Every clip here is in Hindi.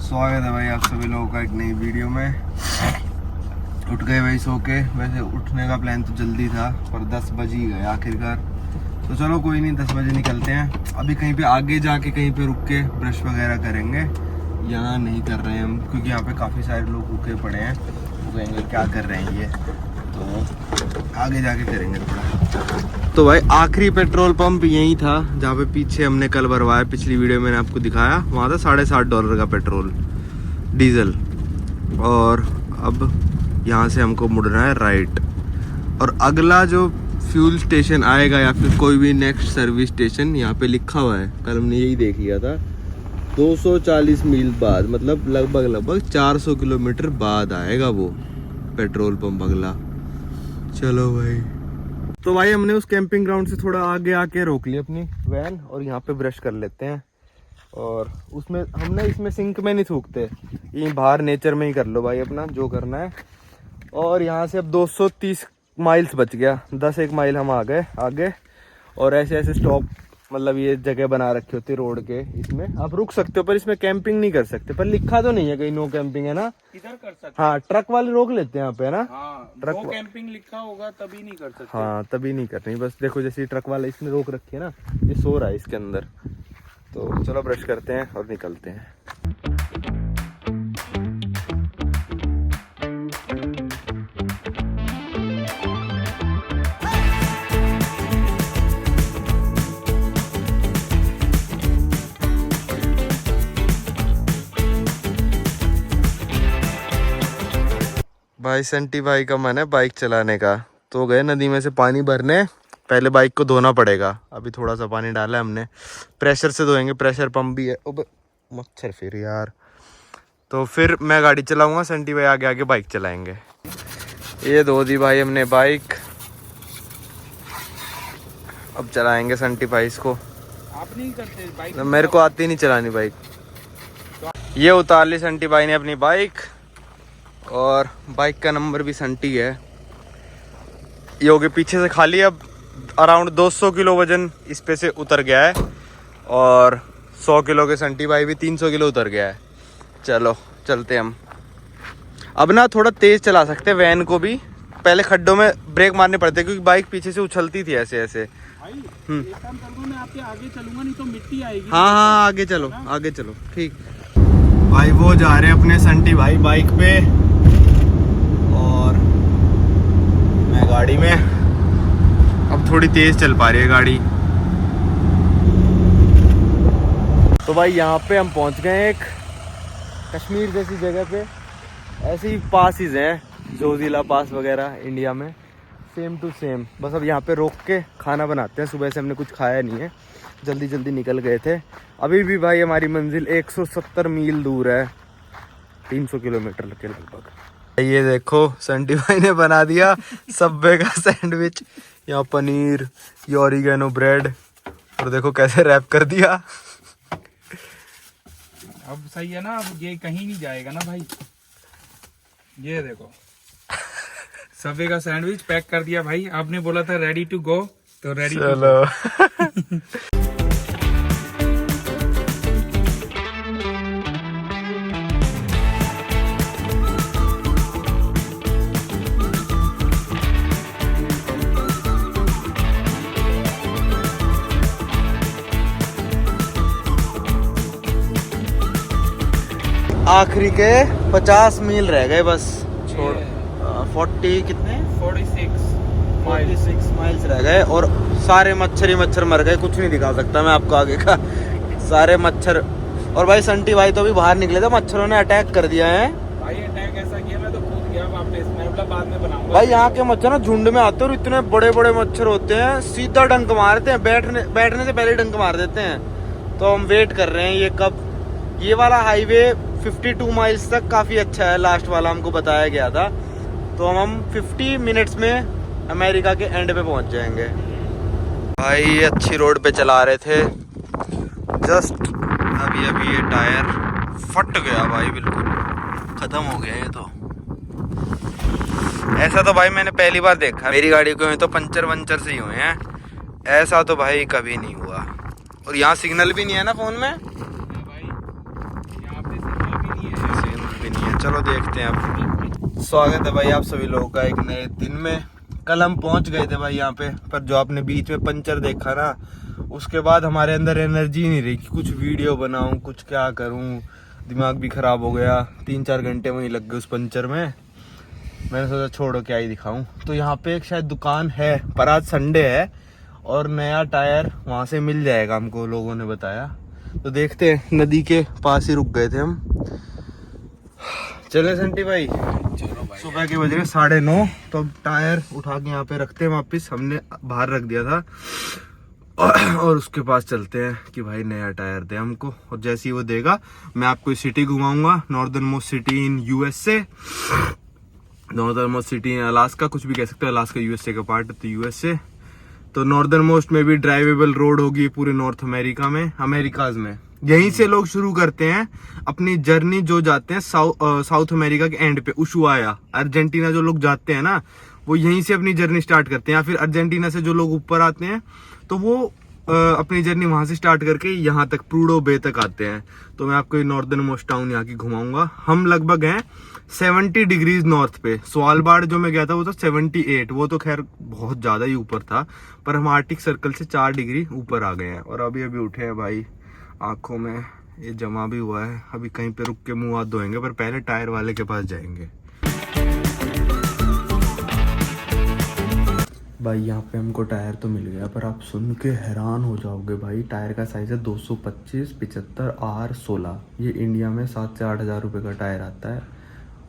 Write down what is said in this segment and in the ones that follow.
स्वागत है भाई आप सभी लोगों का एक नई वीडियो में। उठ गए भाई सो के। वैसे उठने का प्लान तो जल्दी था पर 10 बज ही गए आखिरकार। तो चलो कोई नहीं, 10 बजे निकलते हैं। अभी कहीं पे आगे जाके कहीं पे रुक के ब्रश वगैरह करेंगे। यहाँ नहीं कर रहे हैं हम क्योंकि यहाँ पे काफ़ी सारे लोग रुके पड़े हैं। वो कहेंगे क्या कर रहे हैं ये, तो आगे जाके करेंगे थोड़ा। तो भाई आखिरी पेट्रोल पंप यही था जहाँ पे पीछे हमने कल भरवाया। पिछली वीडियो मैंने आपको दिखाया, वहाँ था $7.5 का पेट्रोल डीजल। और अब यहाँ से हमको मुड़ना है राइट। और अगला जो फ्यूल स्टेशन आएगा या फिर कोई भी नेक्स्ट सर्विस स्टेशन यहाँ पे लिखा हुआ है, कल हमने यही देख लिया था, 240 मील बाद, मतलब लगभग 400 किलोमीटर बाद आएगा वो पेट्रोल पंप अगला। चलो भाई। तो भाई हमने उस कैंपिंग ग्राउंड से थोड़ा आगे आके रोक ली अपनी वैन और यहाँ पे ब्रश कर लेते हैं। और उसमें हमने इसमें सिंक में नहीं थूकते, यहीं बाहर नेचर में ही कर लो भाई अपना जो करना है। और यहाँ से अब 230 माइल्स बच गया, 10-1 माइल हम आ गए आगे। और ऐसे ऐसे स्टॉप, मतलब ये जगह बना रखी होती है रोड के, इसमें आप रुक सकते हो पर इसमें कैंपिंग नहीं कर सकते। पर लिखा तो नहीं है कहीं नो कैंपिंग, है ना? इधर कर सकते। हाँ, ट्रक वाले रोक लेते हैं यहाँ पे, है ना? हाँ, ट्रक नो कैंपिंग लिखा होगा तभी नहीं कर सकते। हाँ तभी नहीं करनी। बस देखो जैसे ट्रक वाला इसने रोक रखी है ना, ये सो रहा है इसके अंदर। तो चलो ब्रश करते हैं और निकलते हैं। भाई सेंटी भाई का मन है बाइक चलाने का, तो गए नदी में से पानी भरने। पहले बाइक को धोना पड़ेगा, अभी थोड़ा सा पानी डाला है हमने, प्रेशर से धोएंगे, प्रेशर पंप भी है। ओबे मच्छर फिर यार। तो फिर मैं गाड़ी चलाऊंगा, सेंटी भाई आगे आगे बाइक चलाएंगे। ये धो दी भाई हमने बाइक, अब चलाएंगे सेंटी भाई इसको। आप नहीं करते बाइक? मेरे को आती नहीं चलानी बाइक। ये उतार ली सेंटी भाई ने अपनी बाइक, और बाइक का नंबर भी संटी है। ये हो गए पीछे से खाली। अब अराउंड 200 किलो वजन इस पे से उतर गया है, और 100 किलो के संटी भाई भी 300 किलो उतर गया है। चलो चलते हम। अब ना थोड़ा तेज चला सकते हैं वैन को भी, पहले खड्डों में ब्रेक मारने पड़ते क्योंकि बाइक पीछे से उछलती थी ऐसे ऐसे। भाई एक काम करूंगा, मैं आपके आगे चलूंगा, नहीं तो मिट्टी आएगी। हाँ आगे चलो, आगे चलो, ठीक। भाई वो जा रहे हैं अपने संटी भाई बाइक पे और मैं गाड़ी में। अब थोड़ी तेज चल पा रही है गाड़ी। तो भाई यहाँ पे हम पहुँच गए एक कश्मीर जैसी जगह पे। ऐसे ही पासिस हैं जोजिला पास वगैरह इंडिया में, सेम टू सेम। बस अब यहाँ पे रोक के खाना बनाते हैं। सुबह से हमने कुछ खाया नहीं है, जल्दी जल्दी निकल गए थे। अभी भी भाई हमारी मंजिल 170 मील दूर है, 300 किलोमीटर के लगभग। ये देखो संटी भाई ने बना दिया सबवे का सैंडविच। यहाँ पनीर, ये ऑरिगेनो ब्रेड, और देखो कैसे रैप कर दिया। अब सही है ना, अब ये कहीं नहीं जाएगा ना भाई। ये देखो सबवे का सैंडविच पैक कर दिया भाई। आपने बोला था रेडी टू गो, तो रेडी टू गो। आखिरी के 50 मील रह गए बस, छोड़ 40 कितने 46 माइल्स रह गए। और सारे मच्छर ही मच्छर मर गए, कुछ नहीं दिखा सकता मैं आपको आगे का, सारे मच्छर। और भाई संटी भाई तो अभी बाहर निकले थे, मच्छरों ने अटैक कर दिया है भाई। अटैक ऐसा किया मैं तो कूद गया वापस, मैं बाद में बनाऊंगा। भाई। यहाँ के मच्छर ना झुंड में आते हैं और इतने बड़े बड़े मच्छर होते हैं, सीधा डंक मारते हैं, बैठने से पहले डंक मार देते हैं। तो हम वेट कर रहे हैं ये कब। ये वाला हाईवे 52 माइल्स तक काफ़ी अच्छा है, लास्ट वाला हमको बताया गया था। तो हम 50 मिनट्स में अमेरिका के एंड पे पहुंच जाएंगे। भाई अच्छी रोड पे चला रहे थे, जस्ट अभी अभी ये टायर फट गया भाई, बिल्कुल ख़त्म हो गया ये तो। ऐसा तो भाई मैंने पहली बार देखा, मेरी गाड़ी को तो पंचर वंचर से ही हुए हैं, ऐसा तो भाई कभी नहीं हुआ। और यहाँ सिग्नल भी नहीं है ना फ़ोन में। भाई यहाँ पे सिग्नल भी नहीं चलो देखते हैं अब। स्वागत है भाई आप सभी लोगों का एक नए दिन में। कल हम पहुंच गए थे भाई यहाँ पे, पर जो आपने बीच में पंचर देखा ना, उसके बाद हमारे अंदर एनर्जी नहीं रही कि कुछ वीडियो बनाऊं, कुछ क्या करूं। दिमाग भी खराब हो गया, 3-4 घंटे वहीं लग गए उस पंचर में। मैंने सोचा छोड़ो क्या ही दिखाऊं। तो यहाँ पे एक शायद दुकान है, पर आज संडे है और नया टायर वहाँ से मिल जाएगा हमको, लोगों ने बताया। तो देखते हैं, नदी के पास ही रुक गए थे हम। चले संटी भाई, चलो भाई। सुबह के बज रहे 9:30। तो अब टायर उठा के यहाँ पे रखते हैं वापस, हमने बाहर रख दिया था। और उसके पास चलते हैं कि भाई नया टायर दे हमको, और जैसे ही वो देगा मैं आपको सिटी घुमाऊंगा, northern most city in USA, northern most city in Alaska, कुछ भी कह सकते हो। अलास्का यूएसए का पार्ट है तो यूएसए। तो नॉर्दर्न मोस्ट में भी ड्राइवेबल रोड होगी पूरे नॉर्थ अमेरिका में, अमेरिकाज में। यहीं से लोग शुरू करते हैं अपनी जर्नी, जो जाते हैं साउथ अमेरिका के एंड पे, उशुआया अर्जेंटीना। जो लोग जाते हैं ना, वो यहीं से अपनी जर्नी स्टार्ट करते हैं। या फिर अर्जेंटीना से जो लोग ऊपर आते हैं तो वो अपनी जर्नी वहां से स्टार्ट करके यहाँ तक प्रूडो बे तक आते हैं। तो मैं आपको नॉर्दर्न मोस्ट टाउन यहाँ की घुमाऊंगा। हम लगभग हैं 70 डिग्रीज नॉर्थ पे। स्वालबार्ड जो मैं गया था वो था 78, वो तो खैर बहुत ज्यादा ही ऊपर था, पर हम आर्टिक सर्कल से 4 डिग्री ऊपर आ गए हैं। और अभी उठे हैं भाई, आंखों में ये जमा भी हुआ है। अभी कहीं पे रुक के मुंह हाथ धोएंगे, पर पहले टायर वाले के पास जाएंगे। भाई यहाँ पे हमको टायर तो मिल गया, पर आप सुन के हैरान हो जाओगे भाई। टायर का साइज है 225 75 R16। ये इंडिया में 7 से 8 हज़ार रुपये का टायर आता है,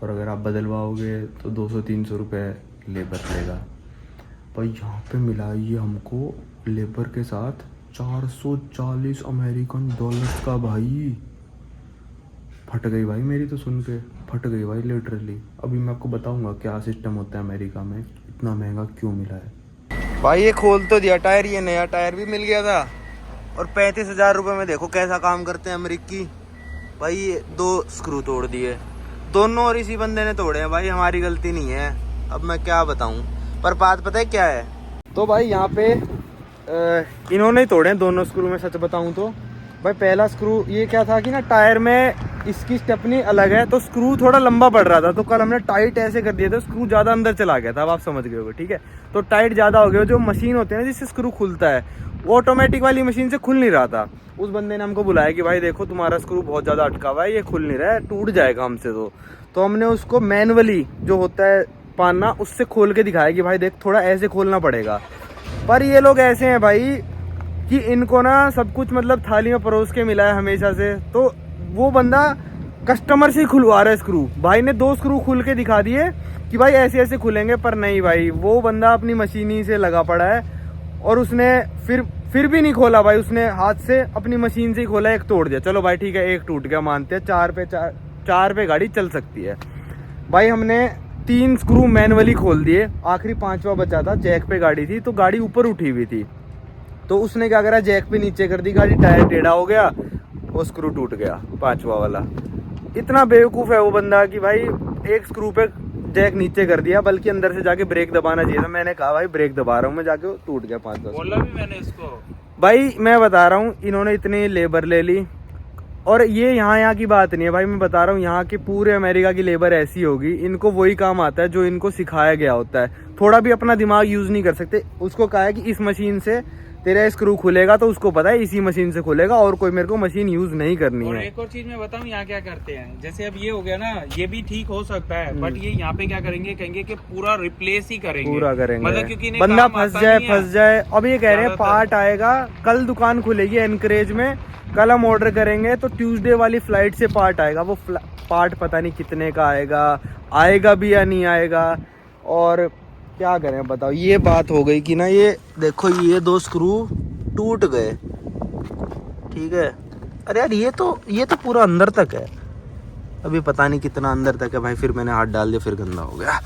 और अगर आप बदलवाओगे तो 200-300 रुपये लेबर लेगा। पर यहाँ पे मिला ये हमको लेबर के साथ 440 अमेरिकन डॉलर्स का। भाई फट गई भाई मेरी तो, सुन के फट गई भाई लिटरली। अभी मैं आपको बताऊंगा क्या सिस्टम होता है अमेरिका में, इतना महंगा क्यों मिला है। भाई ये खोल तो दिया टायर, ये नया टायर भी मिल गया था। और 35,000 रुपये में देखो कैसा काम करते हैं अमेरिकी। भाई ये 2 स्क्रू तोड़ दिए, दोनों, और इसी बंदे ने तोड़े हैं भाई, हमारी गलती नहीं है। अब मैं क्या बताऊं, पर बात पता है क्या है। तो भाई यहाँ पे इन्होंने ही तोड़े हैं दोनों स्क्रू में, सच बताऊं तो। भाई पहला स्क्रू ये क्या था कि ना, टायर में इसकी स्टेपनी अलग है, तो स्क्रू थोड़ा लंबा पड़ रहा था। तो कल हमने टाइट ऐसे कर दिया था, स्क्रू ज़्यादा अंदर चला गया था। अब आप समझ गए होगे, ठीक है। तो टाइट ज़्यादा हो गया। जो मशीन होती है ना जिससे स्क्रू खुलता है, वो ऑटोमेटिक वाली मशीन से खुल नहीं रहा था। उस बंदे ने हमको बुलाया कि भाई देखो तुम्हारा स्क्रू बहुत ज़्यादा अटका हुआ है, ये खुल नहीं रहा है, टूट जाएगा हमसे। तो हमने उसको मैनुअली जो होता है पाना, उससे खोल के दिखाया कि भाई देख थोड़ा ऐसे खोलना पड़ेगा। पर ये लोग ऐसे हैं भाई कि इनको ना सब कुछ मतलब थाली में परोस के मिला है हमेशा से। तो वो बंदा कस्टमर से ही खुलवा रहा है स्क्रू। भाई ने 2 स्क्रू खुल के दिखा दिए कि भाई ऐसे ऐसे खुलेंगे, पर नहीं भाई, वो बंदा अपनी मशीनी से लगा पड़ा है। और उसने फिर भी नहीं खोला भाई, उसने हाथ से अपनी मशीन से ही खोला, एक तोड़ दिया। चलो भाई ठीक है, एक टूट गया मानते हैं, 4 पे गाड़ी चल सकती है। भाई हमने 3 स्क्रू मैनुअली खोल दिए, आखिरी 5वां बचा था, जैक पे गाड़ी थी, तो गाड़ी ऊपर उठी हुई थी। तो उसने क्या करा, जैक पे नीचे कर दी गाड़ी, टायर टेढ़ा हो गया, वो स्क्रू टूट गया 5वां वाला। इतना बेवकूफ़ है वो बंदा कि भाई एक स्क्रू पे जैक नीचे कर दिया, बल्कि अंदर से जाके ब्रेक दबाना चाहिए था। मैंने कहा भाई ब्रेक दबा रहा हूँ मैं, जाके वो टूट गया 5-10। बोला भी मैंने इसको। भाई मैं बता रहा हूँ, इन्होंने इतनी लेबर ले ली। और ये यहाँ की बात नहीं है भाई, मैं बता रहा हूँ यहाँ के पूरे अमेरिका की लेबर ऐसी होगी, इनको वही काम आता है जो इनको सिखाया गया होता है। थोड़ा भी अपना दिमाग यूज़ नहीं कर सकते। उसको कहा है कि इस मशीन से तेरा स्क्रू खुलेगा, तो उसको पता है इसी मशीन से खुलेगा, और कोई मेरे को मशीन यूज नहीं करनी है। और एक और चीज मैं बताऊं यहाँ क्या करते हैं, जैसे अब ये हो गया ना, ये भी ठीक हो सकता है, बट ये यहाँ पे क्या करेंगे, कहेंगे कि पूरा रिप्लेस ही करेंगे, पूरा करेंगे, मतलब क्योंकि बंदा फंस जाए। अब ये कह रहे हैं पार्ट आएगा, कल दुकान खुलेगी एनकरेज में, कल हम ऑर्डर करेंगे तो ट्यूसडे वाली फ्लाइट से पार्ट आएगा। वो पार्ट पता नहीं कितने का आएगा भी या नहीं आएगा। और क्या करें बताओ, ये बात हो गई कि ना, ये देखो ये 2 स्क्रू टूट गए, ठीक है। अरे यार ये तो पूरा अंदर तक है, अभी पता नहीं कितना अंदर तक है भाई। फिर मैंने हाथ डाल दिया, फिर गंदा हो गया।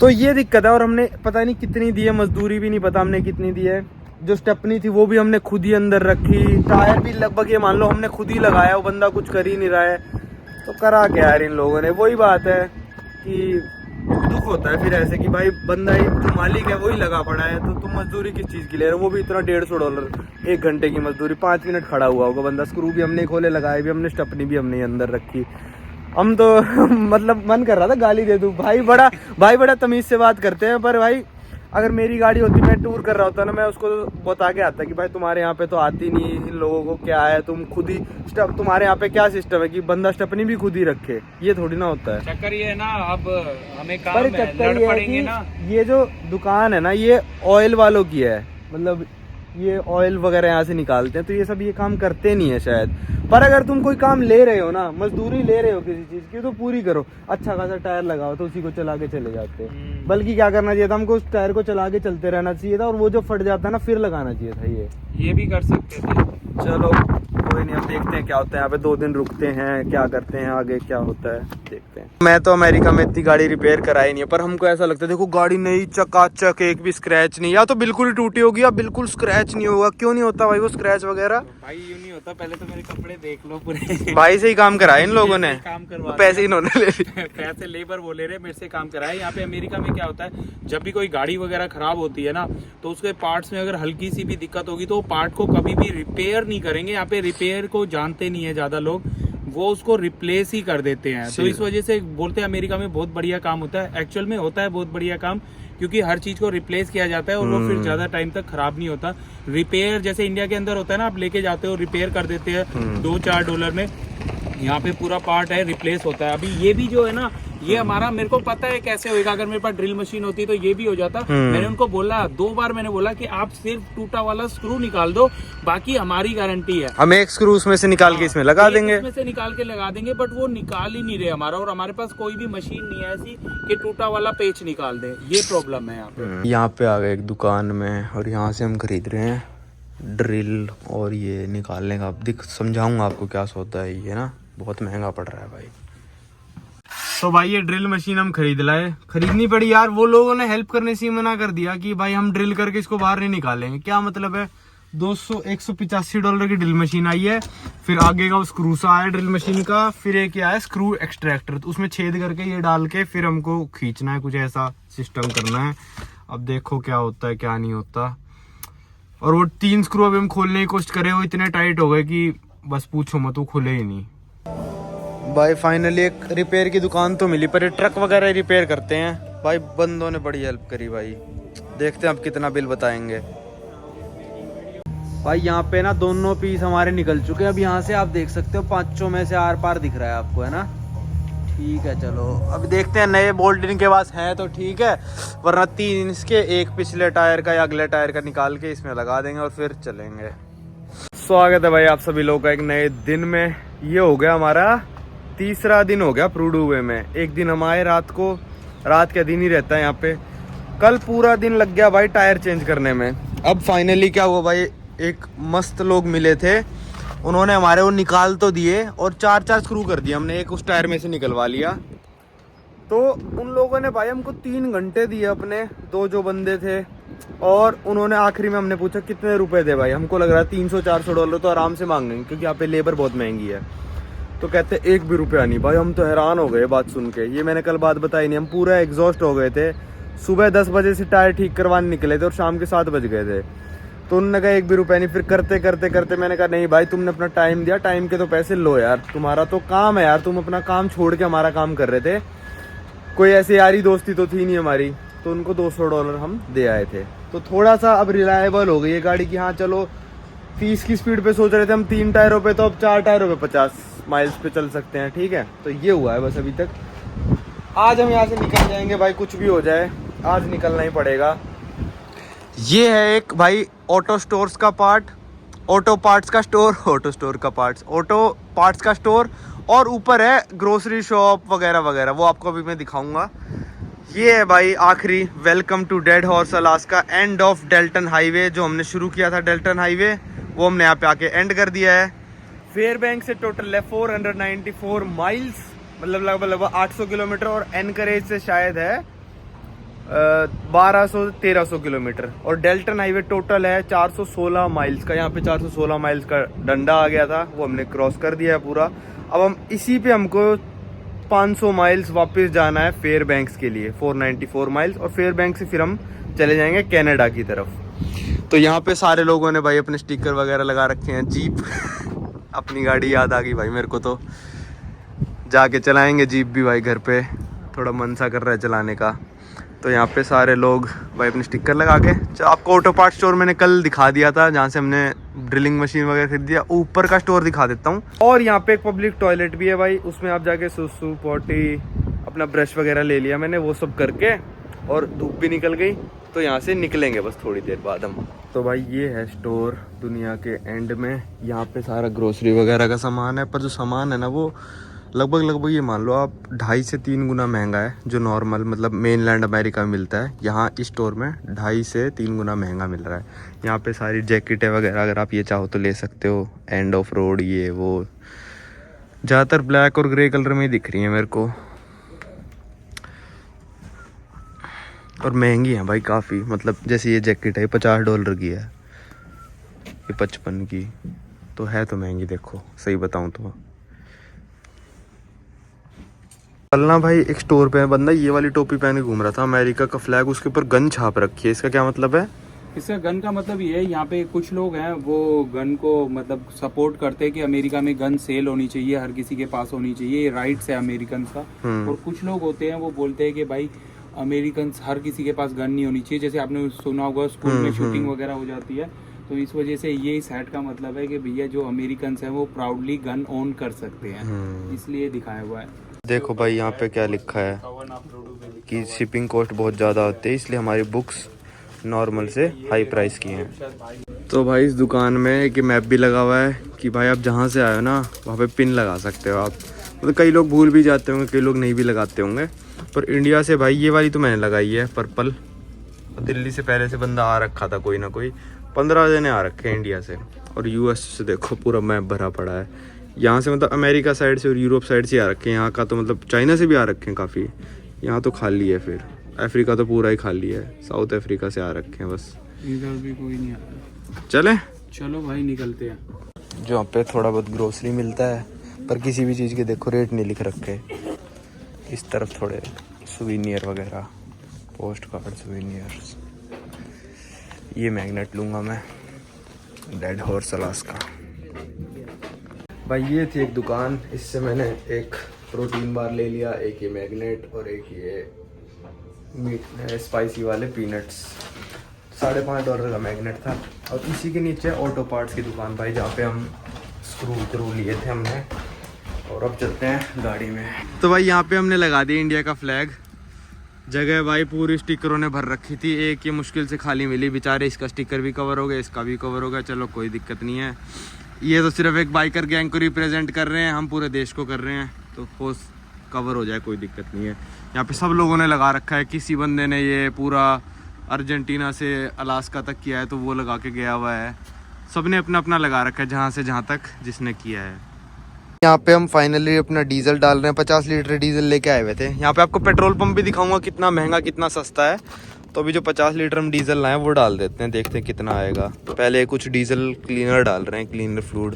तो ये दिक्कत है। और हमने पता नहीं कितनी दी है, मजदूरी भी नहीं पता हमने कितनी दी है। जो स्टेपनी थी वो भी हमने खुद ही अंदर रखी, टायर भी लगभग ये मान लो हमने खुद ही लगाया, वो बंदा कुछ कर ही नहीं रहा है। तो करा क्या यार इन लोगों ने। वही बात है कि दुख होता है फिर ऐसे कि भाई बंदा ही जो मालिक है वही लगा पड़ा है, तो तुम मजदूरी किस चीज़ की ले रहे हो। वो भी इतना $150 1 घंटे की मजदूरी, 5 मिनट खड़ा हुआ होगा बंदा। स्क्रू भी हमने खोले, लगाए भी हमने, स्टेपनी भी हमने अंदर रखी। हम तो मतलब मन कर रहा था गाली दे दूं। भाई बड़ा तमीज से बात करते हैं, पर भाई अगर मेरी गाड़ी होती, मैं टूर कर रहा होता ना, मैं उसको बता के आता कि भाई तुम्हारे यहाँ पे तो आती नहीं, इन लोगों को क्या है, तुम खुद ही तुम्हारे यहाँ पे क्या सिस्टम है कि बंदा स्टेपनी भी खुद ही रखे, ये थोड़ी ना होता है। चक्कर ये है ना, अब हमें काम पर है, चक्कर लड़ ये है पड़ेंगे कि ना। ये जो दुकान है ना, ये ऑयल वालों की है, मतलब ये ऑयल वगैरह यहाँ से निकालते हैं, तो ये सब ये काम करते नहीं है शायद। पर अगर तुम कोई काम ले रहे हो ना, मजदूरी ले रहे हो किसी चीज की, तो पूरी करो। अच्छा खासा टायर लगाओ तो उसी को चला के चले जाते हैं। बल्कि क्या करना चाहिए था, हमको उस टायर को चला के चलते रहना चाहिए था, और वो जो फट जाता है ना, फिर लगाना चाहिए था। ये भी कर सकते थे। चलो कोई नहीं, अब देखते हैं क्या होता है। यहाँ पे 2 दिन रुकते हैं, क्या करते हैं आगे क्या होता है देखते हैं। मैं तो अमेरिका में इतनी गाड़ी रिपेयर कराई नहीं है, पर हमको ऐसा लगता है, देखो गाड़ी नई चकाचक, एक भी स्क्रैच नहीं, या तो बिल्कुल ही टूटी होगी या बिल्कुल स्क्रैच नहीं होगा। क्यों नहीं होता भाई वो स्क्रैच वगैरह? भाई यूं नहीं होता, पहले तो मेरे कपड़े देख लो पूरे। भाई से ही काम कराए इन लोगों ने, काम करवा पैसे इन्होंने ले लिए। पैसे लेबर वो ले रहे, मेरे से काम कराए। यहाँ पे अमेरिका में क्या होता है, जब भी कोई गाड़ी वगैरह खराब होती है ना, तो उसके पार्ट्स में अगर हल्की सी भी दिक्कत होगी तो पार्ट को कभी भी रिपेयर नहीं करेंगे। यहाँ पे रिपेयर को जानते नहीं है ज्यादा लोग, वो उसको रिप्लेस ही कर देते हैं। तो इस वजह से बोलते हैं अमेरिका में बहुत बढ़िया काम होता है। एक्चुअल में होता है बहुत बढ़िया काम, क्योंकि हर चीज को रिप्लेस किया जाता है और वो फिर ज्यादा टाइम तक खराब नहीं होता। रिपेयर जैसे इंडिया के अंदर होता है ना, आप लेके जाते हो रिपेयर कर देते हैं $2-4 में, यहाँ पे पूरा पार्ट है रिप्लेस होता है। अभी ये भी जो है ना, ये हमारा, मेरे को पता है कैसे होगा। अगर मेरे पास ड्रिल मशीन होती तो ये भी हो जाता। मैंने उनको बोला 2 बार, मैंने बोला कि आप सिर्फ टूटा वाला स्क्रू निकाल दो, बाकी हमारी गारंटी है। हम एक स्क्रू उसमें से निकाल के इसमें लगा देंगे, इसमें से निकाल के लगा देंगे, बट वो निकाल ही नहीं रहे हमारा। और हमारे पास कोई भी मशीन नहीं है ऐसी कि टूटा वाला पेच निकाल दे। ये प्रॉब्लम है यहाँ पे। यहाँ पे आ गए एक दुकान में, और यहाँ से हम खरीद रहे हैं ड्रिल, और ये निकालने का समझाऊंगा आपको क्या होता है। ये ना बहुत महंगा पड़ रहा है भाई। तो भाई ये ड्रिल मशीन हम खरीदनी पड़ी यार। वो लोगों ने हेल्प करने से मना कर दिया कि भाई हम ड्रिल करके इसको बाहर नहीं निकालेंगे। क्या मतलब है, $185 की ड्रिल मशीन आई है, फिर आगे का स्क्रू सा आया ड्रिल मशीन का, फिर एक आया स्क्रू एक्सट्रैक्टर, तो उसमें छेद करके ये डाल के फिर हमको खींचना है, कुछ ऐसा सिस्टम करना है। अब देखो क्या होता है क्या नहीं होता। और वो 3 स्क्रू अभी हम खोलने की कोशिश करे, वो इतने टाइट हो गए कि बस पूछो मत, वो खुले ही नहीं। भाई फाइनली एक रिपेयर की दुकान तो मिली, पर ये ट्रक वगैरह रिपेयर करते हैं भाई। बंदों ने बड़ी हेल्प करी भाई। देखते हैं अब कितना बिल बताएंगे भाई। यहाँ पे ना दोनों पीस हमारे निकल चुके हैं। अब यहाँ से आप देख सकते हो 5 में से आर पार दिख रहा है आपको, है ना। ठीक है चलो अब देखते हैं, नए बोल्ट इनके पास है तो ठीक है, वरना 3 इसके, एक पिछले टायर का या अगले टायर का निकाल के इसमें लगा देंगे और फिर चलेंगे। स्वागत है भाई आप सभी लोगों का एक नए दिन में। ये हो गया हमारा 3रा दिन हो गया प्रूड हुए में। एक दिन हम आए रात को, रात का दिन ही रहता है यहाँ पे। कल पूरा दिन लग गया भाई टायर चेंज करने में। अब फाइनली क्या हुआ भाई, एक मस्त लोग मिले थे, उन्होंने हमारे वो निकाल तो दिए और 4 स्क्रू कर दिए। हमने एक उस टायर में से निकलवा लिया। तो उन लोगों ने भाई हमको 3 घंटे दिए अपने, 2 जो बंदे थे, और उन्होंने आखिरी में हमने पूछा कितने रुपए दे भाई। हमको लग रहा है $300-400 तो आराम से मांगेंगे, क्योंकि यहाँ पे लेबर बहुत महंगी है। तो कहते 1 भी रुपया नहीं भाई। हम तो हैरान हो गए बात सुन के। ये मैंने कल बात बताई नहीं, हम पूरा एग्जॉस्ट हो गए थे। सुबह 10 बजे से टायर ठीक करवाने निकले थे और शाम के 7 बज गए थे। तो उन्होंने कहा 1 भी रुपया नहीं। फिर करते करते करते मैंने कहा नहीं भाई, तुमने अपना टाइम दिया, टाइम के तो पैसे लो यार, तुम्हारा तो काम है यार, तुम अपना काम छोड़ के हमारा काम कर रहे थे। कोई ऐसी यारी दोस्ती तो थी नहीं हमारी। तो उनको $200 हम दे आए थे। तो थोड़ा सा अब रिलायबल हो गई है गाड़ी की। हाँ चलो 30 की स्पीड पे सोच रहे थे हम 3 टायरों पे, तो अब 4 टायरों पे 50 माइल्स पे चल सकते हैं। ठीक है, तो ये हुआ है बस अभी तक। आज हम यहाँ से निकल जाएंगे भाई, कुछ भी हो जाए आज निकलना ही पड़ेगा। ये है एक भाई ऑटो स्टोर्स का पार्ट, ऑटो पार्ट्स का स्टोर, ऑटो स्टोर का पार्ट्स, ऑटो पार्ट्स का स्टोर, और ऊपर है ग्रोसरी शॉप वगैरह वगैरह, वो आपको अभी मैं दिखाऊंगा। ये है भाई आखिरी, welcome to Deadhorse Alaska, end of Dalton highway. जो हमने शुरू किया था डेल्टन हाईवे, वो हमने यहाँ पे आके एंड कर दिया है। फेयरबैंक से टोटल है 494 माइल्स, मतलब लगभग 800 किलोमीटर, और एनकरेज से शायद है 1200-1300 किलोमीटर, और डेल्टन हाईवे टोटल है 416 माइल्स का। यहाँ पे 416 माइल्स का डंडा आ गया था, वो हमने क्रॉस कर दिया है पूरा। अब हम इसी पे हमको 500 माइल्स वापस जाना है फेयरबैंक्स के लिए, 494 माइल्स, और फेयरबैंक से फिर हम चले जाएंगे कनाडा की तरफ। तो यहाँ पे सारे लोगों ने भाई अपने स्टिकर वगैरह लगा रखे हैं। जीप अपनी गाड़ी याद आ गई भाई मेरे को। तो जाके चलाएंगे जीप भी भाई घर पे, थोड़ा मन सा कर रहा है चलाने का। तो यहाँ पे सारे लोग भाई अपने स्टिकर लगा के, आपको ऑटो पार्ट स्टोर मैंने कल दिखा दिया था जहाँ से हमने ड्रिलिंग मशीन वगैरह खरीद दिया, ऊपर का स्टोर दिखा देता हूँ। और यहाँ पे एक पब्लिक टॉयलेट भी है भाई, उसमें आप जाके सुसु पॉटी अपना ब्रश वगैरह ले लिया मैंने, वो सब करके, और धूप भी निकल गई तो यहाँ से निकलेंगे बस थोड़ी देर बाद हम। तो भाई ये है स्टोर दुनिया के एंड में, यहाँ पे सारा ग्रोसरी वगैरह का सामान है, पर जो सामान है ना वो लगभग ये मान लो आप 2.5 से 3 गुना महंगा है जो नॉर्मल मतलब मेनलैंड अमेरिका में मिलता है, यहाँ इस स्टोर में 2.5 से 3 गुना महंगा मिल रहा है। यहाँ पे सारी जैकेटें वगैरह अगर आप ये चाहो तो ले सकते हो, एंड ऑफ रोड ये वो, ज़्यादातर ब्लैक और ग्रे कलर में ही दिख रही है मेरे को, और महंगी है भाई काफ़ी। मतलब जैसे ये जैकेट है $50 की है, ये 55 की, तो है तो महंगी देखो सही बताऊँ तो। कल ना भाई एक स्टोर पे बंदा ये वाली टोपी पहन के घूम रहा था, अमेरिका का फ्लैग, उसके ऊपर गन छाप रखी है, इसका क्या मतलब है? इसका गन का मतलब ये है, यहाँ पे कुछ लोग हैं वो गन को मतलब सपोर्ट करते हैं कि अमेरिका में गन सेल होनी चाहिए, हर किसी के पास होनी चाहिए, ये राइट्स है अमेरिकन का। और कुछ लोग होते हैं वो बोलते हैं कि भाई अमेरिकन हर किसी के पास गन नहीं होनी चाहिए, जैसे आपने सुना होगा स्कूल में शूटिंग वगैरह हो जाती है, तो इस वजह से ये इस हैट का मतलब है कि भैया जो अमेरिकन हैं वो प्राउडली गन ओन कर सकते हैं, इसलिए दिखाया हुआ है। देखो भाई यहाँ पे क्या लिखा है कि शिपिंग कॉस्ट बहुत ज़्यादा होती है, इसलिए हमारी बुक्स नॉर्मल से हाई प्राइस की हैं। तो भाई इस दुकान में एक मैप भी लगा हुआ है कि भाई आप जहाँ से आए हो ना वहाँ पे पिन लगा सकते हो आप, मतलब कई लोग भूल भी जाते होंगे, कई लोग नहीं भी लगाते होंगे, पर इंडिया से भाई ये वाली तो मैंने लगाई है पर्पल। दिल्ली से पहले से बंदा आ रखा था कोई ना कोई, 15 जने आ रखे हैं इंडिया से, और यूएस से देखो पूरा मैप भरा पड़ा है। यहाँ से मतलब अमेरिका साइड से और यूरोप साइड से आ रखे हैं, यहाँ का तो मतलब चाइना से भी आ रखे हैं काफ़ी, यहाँ तो खाली है, फिर अफ्रीका तो पूरा ही खाली है, साउथ अफ्रीका से आ रखे हैं बस, इधर भी कोई नहीं आता। चले चलो भाई निकलते हैं। जो यहाँ पे थोड़ा बहुत ग्रोसरी मिलता है, पर किसी भी चीज़ के देखो रेट नहीं लिख रखे। इस तरफ थोड़े सुवीनियर वगैरह, पोस्ट कार्ड सुवीनियर्स, ये मैग्नेट लूँगा मैं, डेड हॉर्स अलास्का। भाई ये थी एक दुकान, इससे मैंने एक प्रोटीन बार ले लिया, एक ये मैग्नेट और एक ये मीट स्पाइसी वाले पीनट्स, $5.5 का मैग्नेट था। और इसी के नीचे ऑटो पार्ट्स की दुकान भाई, जहाँ पे हम स्क्रू लिए थे हमने, और अब चलते हैं गाड़ी में। तो भाई यहाँ पे हमने लगा दिया इंडिया का फ्लैग, जगह भाई पूरी स्टिकरों ने भर रखी थी, एक ये मुश्किल से खाली मिली बेचारे, इसका स्टिकर भी कवर हो गया, इसका भी कवर हो गया, चलो कोई दिक्कत नहीं है। ये तो सिर्फ एक बाइकर गैंग को रिप्रेजेंट कर रहे हैं, हम पूरे देश को कर रहे हैं, तो फोर्स कवर हो जाए कोई दिक्कत नहीं है। यहाँ पे सब लोगों ने लगा रखा है, किसी बंदे ने ये पूरा अर्जेंटीना से अलास्का तक किया है तो वो लगा के गया हुआ है, सब ने अपना अपना लगा रखा है जहाँ से जहाँ तक जिसने किया है। यहाँ पे हम फाइनली अपना डीजल डाल रहे हैं, 50 लीटर डीजल लेके आए हुए थे। यहाँ पे आपको पेट्रोल पंप भी दिखाऊंगा कितना महंगा कितना सस्ता है। तो अभी जो 50 लीटर हम डीजल लाए वो डाल देते हैं, देखते हैं कितना आएगा। तो पहले कुछ डीजल क्लीनर डाल रहे हैं, क्लीनर फ्लूइड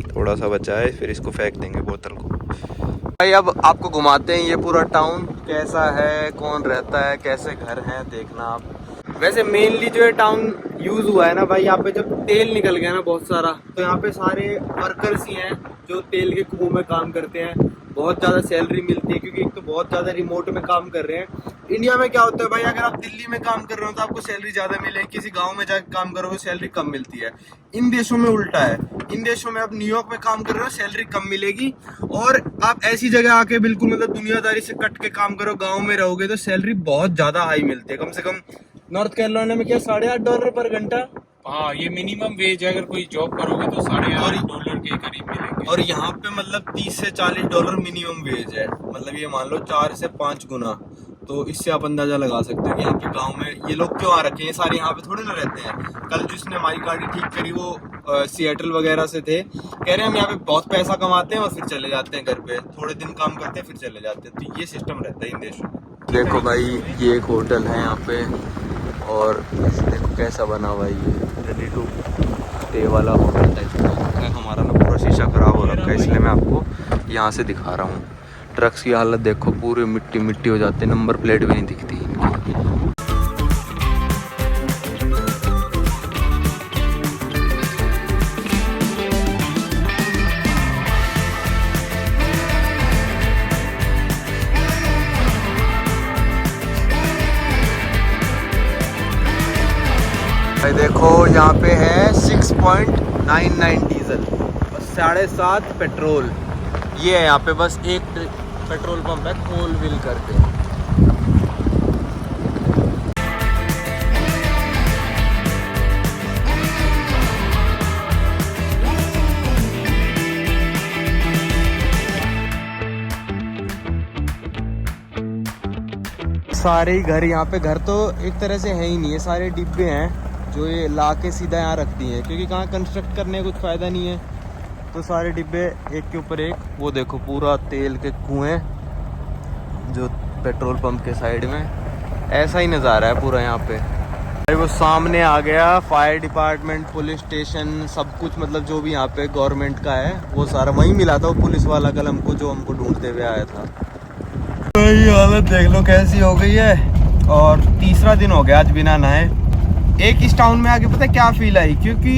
थोड़ा सा बचा है, फिर इसको फेंक देंगे बोतल को। भाई अब आपको घुमाते हैं ये पूरा टाउन कैसा है, कौन रहता है, कैसे घर हैं, देखना आप। वैसे मेनली जो है टाउन यूज हुआ है ना भाई, यहाँ पे जब तेल निकल गया ना बहुत सारा, तो यहाँ पे सारे वर्कर्स ही हैं जो तेल के कुओं में काम करते हैं। बहुत ज़्यादा सैलरी मिलती है क्योंकि एक तो बहुत ज़्यादा रिमोट में काम कर रहे हैं। इंडिया में क्या होता है भाई, अगर आप दिल्ली में काम कर रहे हो तो आपको सैलरी ज़्यादा मिलेगी, किसी गांव में जाकर काम करोगे सैलरी कम मिलती है। इन देशों में उल्टा है, इन देशों में आप न्यूयॉर्क में काम कर रहे हो सैलरी कम मिलेगी, और आप ऐसी जगह आके बिल्कुल मतलब दुनियादारी से कट के काम करो, गाँव में रहोगे तो सैलरी बहुत ज़्यादा हाई मिलती है। कम से कम नॉर्थ कैरोलिना में क्या $8.5 पर घंटा, हाँ ये मिनिमम वेज है, अगर कोई जॉब करोगे तो $8.5 के करीब मिलेंगे। और यहाँ पे मतलब $30 से $40 मिनिमम वेज है, मतलब ये मान लो 4 से 5 गुना। तो इससे आप अंदाजा लगा सकते हो कि यहाँ पे गांव में ये लोग क्यों आ रखे हैं, सारे यहाँ पे थोड़े ना रहते हैं। कल जिसने हमारी गाड़ी ठीक करी वो सिएटल वगैरह से थे, कह रहे हैं हम यहाँ पे बहुत पैसा कमाते हैं और फिर चले जाते हैं घर पे, थोड़े दिन काम करते हैं फिर चले जाते हैं। तो ये सिस्टम रहता है इन देशों में। देखो भाई ये एक होटल है यहाँ पे, और देखो कैसा बना हुआ है, ये रेडी टू स्टे वाला होटल टाइप का है। हमारा ना पूरा शीशा खराब हो रखा है, इसलिए मैं आपको यहाँ से दिखा रहा हूँ। ट्रक्स की हालत देखो, पूरी मिट्टी मिट्टी हो जाती है, नंबर प्लेट भी नहीं दिखती इनकी। भाई देखो यहाँ पे है 6.99 डीजल और 7.5 पेट्रोल। ये है यहाँ पे बस एक पेट्रोल पंप है कोलविल करके। सारे ही घर यहाँ पे, घर तो एक तरह से है ही नहीं है, सारे डिब्बे हैं जो ये ला के सीधा यहाँ रखती हैं, क्योंकि कहाँ कंस्ट्रक्ट करने का कुछ फ़ायदा नहीं है। तो सारे डिब्बे एक के ऊपर एक। वो देखो पूरा तेल के कुएं जो पेट्रोल पंप के साइड में, ऐसा ही नज़ारा है पूरा यहाँ पे। भाई वो सामने आ गया फायर डिपार्टमेंट, पुलिस स्टेशन, सब कुछ, मतलब जो भी यहाँ पे गवर्नमेंट का है वो सारा वहीं मिला था। वो पुलिस वाला कल हमको जो हमको ढूंढते हुए आया था। भाई हालत देख लो कैसी हो गई है। और तीसरा दिन हो गया आज बिना नहाए। एक इस टाउन में आके पता है क्या फील आई, क्योंकि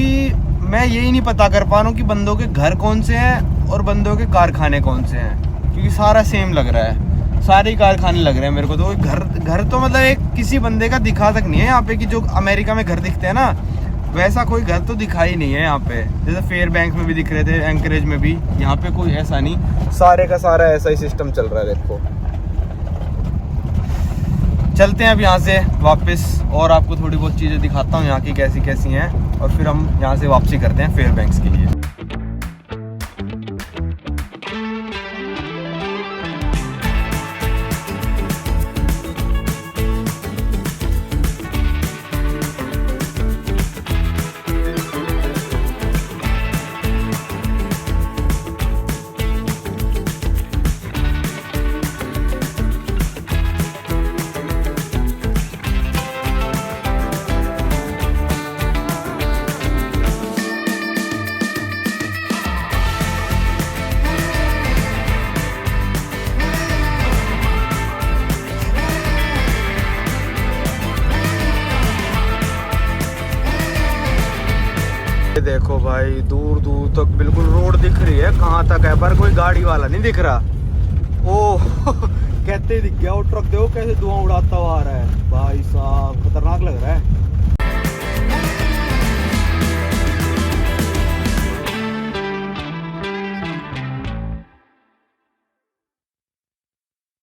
मैं यही नहीं पता कर पा रहा हूँ कि बंदों के घर कौन से हैं और बंदों के कारखाने कौन से हैं, क्योंकि सारा सेम लग रहा है, सारे ही कारखाने लग रहे हैं मेरे को। तो घर तो मतलब एक किसी बंदे का दिखा तक नहीं है यहाँ पे, कि जो अमेरिका में घर दिखते हैं ना वैसा कोई घर तो दिखा ही नहीं है यहाँ पे। जैसे फेयर बैंक में भी दिख रहे थे, एंकरेज में भी, यहाँ पे कोई ऐसा नहीं, सारे का सारा ऐसा ही सिस्टम चल रहा है। देखो चलते हैं अब यहाँ से वापस और आपको थोड़ी बहुत चीज़ें दिखाता हूँ यहाँ की कैसी कैसी हैं, और फिर हम यहाँ से वापसी करते हैं फेयर बैंक्स के लिए। देखो भाई दूर दूर तक बिल्कुल रोड दिख रही है, कहाँ तक है, पर कोई गाड़ी वाला नहीं दिख रहा। ओह कहते ही दिख गया वो ट्रक, देखो कैसे धुआं उड़ाता हुआ आ रहा है भाई